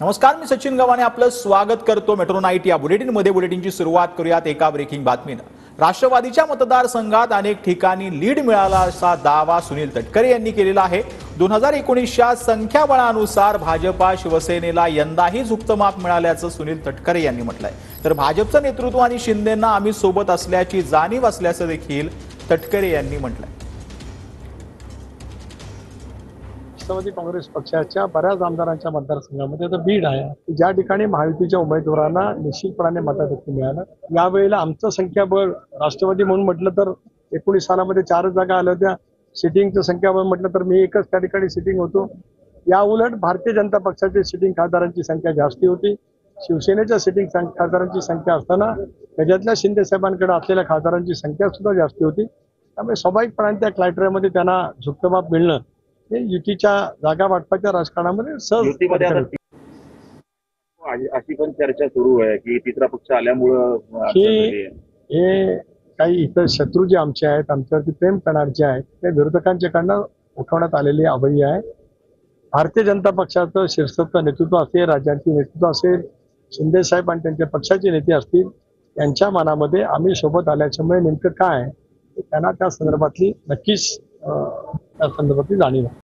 नमस्कार, मी सचिन गव्हाणे आपलं स्वागत करतो मेट्रो नाईट या बुलेटिनमध्ये। बुलेटिनची सुरुवात करूयात एका ब्रेकिंग बातमीनं। राष्ट्रवादीच्या मतदारसंघात अनेक ठिकाणी लीड मिळाला असा दावा सुनील तटकरे यांनी केलेला आहे। 2019च्या संख्याबळानुसार भाजपा शिवसेनेला यंदाही झुकतं माप मिळाल्याचं सुनील तटकरे यांनी म्हटलंय। तर भाजपचं नेतृत्व आणि शिंदेंना आम्ही सोबत असल्याची जाणीव असल्याचं देखील तटकरे यांनी म्हटलंय। राष्ट्रवादी काँग्रेस पक्षाच्या बऱ्याच आमदारांच्या मतदारसंघामध्ये आता बीड आहे, ज्या ठिकाणी महायुतीच्या उमेदवारांना निश्चितपणे मताधिक्य मिळालं। यावेळेला आमचं संख्याबळ राष्ट्रवादी म्हणून म्हटलं तर 19 सालामध्ये 4 जागा आल्या होत्या। सिटिंगचं संख्याबळ म्हटलं तर मी एकच त्या ठिकाणी सिटिंग होतो। या उलट भारतीय जनता पक्षाची सिटिंग खासदारांची संख्या जास्ती होती। शिवसेनेच्या सिटिंग खासदारांची संख्या असताना त्याच्यातल्या शिंदे साहेबांकडे असलेल्या खासदारांची संख्या सुद्धा जास्ती होती। त्यामुळे स्वाभाविकपणे त्या क्रायटेरियामध्ये त्यांना झुकतं माप मिळणं हे युतीच्या जागा वाटपाच्या राजकारणामध्ये युतीमध्ये अशी पण चर्चा सुरू आहे की तिसरा पक्ष आल्यामुळं हे काही इतर शत्रू जे आमचे आहेत, आमच्यावरती प्रेम करणारे जे आहेत, ते विरोधकांच्याकडनं उठवण्यात आलेली अवही आहे। भारतीय जनता पक्षाचं शीर्षस्थ नेतृत्व असेल, राज्याचे नेतृत्व असेल, शिंदे साहेब आणि त्यांच्या पक्षाचे नेते असतील, त्यांच्या मनामध्ये आम्ही सोबत आल्याच्यामुळे नेमकं काय त्यांना त्या संदर्भातली नक्कीच त्या संदर्भातली जाणीव आहे।